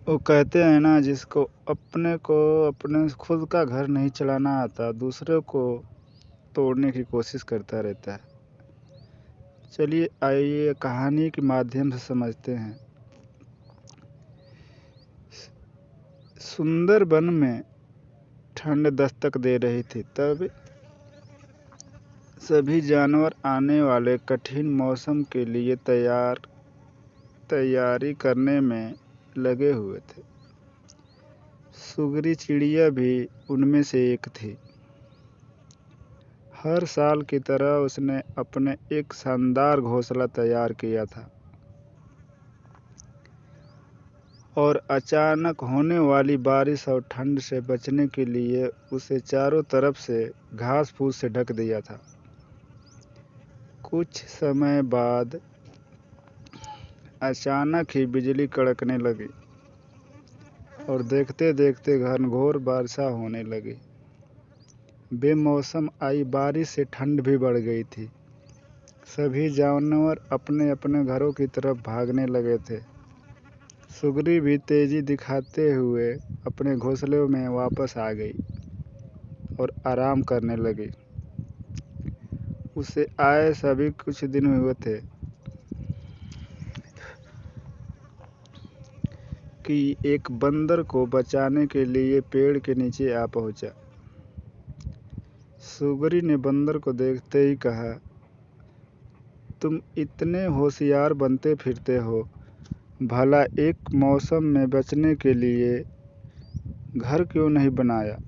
वो कहते हैं ना, जिसको अपने को अपने खुद का घर नहीं चलाना आता, दूसरे को तोड़ने की कोशिश करता रहता है। चलिए आइए कहानी के माध्यम से समझते हैं। सुंदर वन में ठंड दस्तक दे रही थी, तब सभी जानवर आने वाले कठिन मौसम के लिए तैयारी करने में लगे हुए थे। सुगरी चिड़िया भी उनमें से एक थी। हर साल की तरह उसने अपने एक शानदार घोंसला तैयार किया था, और अचानक होने वाली बारिश और ठंड से बचने के लिए उसे चारों तरफ से घास फूस से ढक दिया था। कुछ समय बाद अचानक ही बिजली कड़कने लगी और देखते देखते घनघोर वर्षा होने लगी। बेमौसम आई बारिश से ठंड भी बढ़ गई थी। सभी जानवर अपने अपने घरों की तरफ भागने लगे थे। सुगरी भी तेजी दिखाते हुए अपने घोंसले में वापस आ गई और आराम करने लगी। उसे आए सभी कुछ दिन हुए थे कि एक बंदर को बचाने के लिए पेड़ के नीचे आ पहुंचा। सुगरी ने बंदर को देखते ही कहा, तुम इतने होशियार बनते फिरते हो, भला एक मौसम में बचने के लिए घर क्यों नहीं बनाया?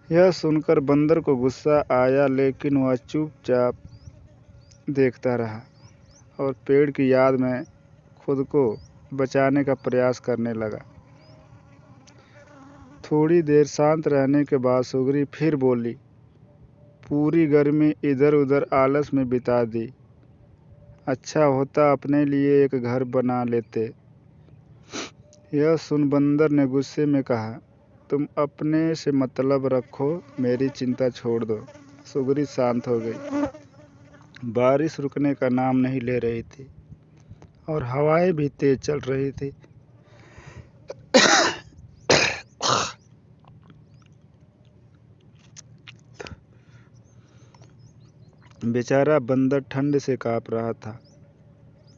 यह सुनकर बंदर को गुस्सा आया, लेकिन वह चुपचाप देखता रहा और पेड़ की याद में खुद को बचाने का प्रयास करने लगा। थोड़ी देर शांत रहने के बाद सुगरी फिर बोली, पूरी गर्मी इधर उधर आलस में बिता दी। अच्छा होता अपने लिए एक घर बना लेते। यह सुन बंदर ने गुस्से में कहा, तुम अपने से मतलब रखो, मेरी चिंता छोड़ दो। सुगरी शांत हो गई। बारिश रुकने का नाम नहीं ले रही थी और हवाएं भी तेज चल रही थी। बेचारा बंदर ठंड से कांप रहा था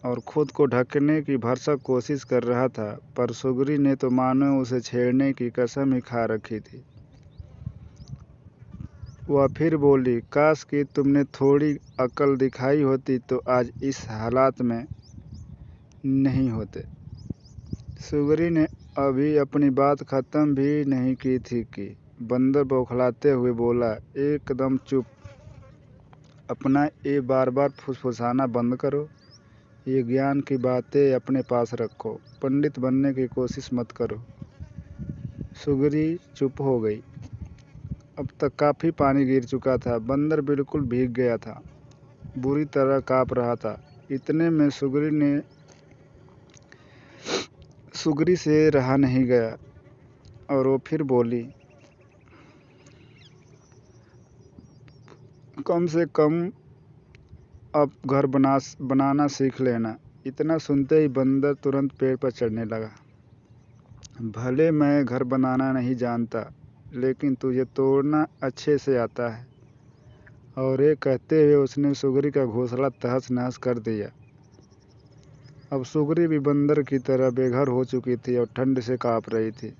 और खुद को ढकने की भरसक कोशिश कर रहा था, पर सुगरी ने तो मानो उसे छेड़ने की कसम ही खा रखी थी। वह फिर बोली, काश कि तुमने थोड़ी अकल दिखाई होती तो आज इस हालात में नहीं होते। सुगरी ने अभी अपनी बात खत्म भी नहीं की थी कि बंदर बौखलाते हुए बोला, एकदम चुप, अपना ये बार बार फुसफुसाना बंद करो। ये ज्ञान की बातें अपने पास रखो, पंडित बनने की कोशिश मत करो। सुगरी चुप हो गई। अब तक काफ़ी पानी गिर चुका था। बंदर बिल्कुल भीग गया था, बुरी तरह काँप रहा था। इतने में सुगरी से रहा नहीं गया और वो फिर बोली, कम से कम अब घर बनाना सीख लेना। इतना सुनते ही बंदर तुरंत पेड़ पर चढ़ने लगा। भले मैं घर बनाना नहीं जानता, लेकिन तुझे तोड़ना अच्छे से आता है। और ये कहते हुए उसने सुगरी का घोंसला तहस नहस कर दिया। अब सुगरी भी बंदर की तरह बेघर हो चुकी थी और ठंड से काँप रही थी।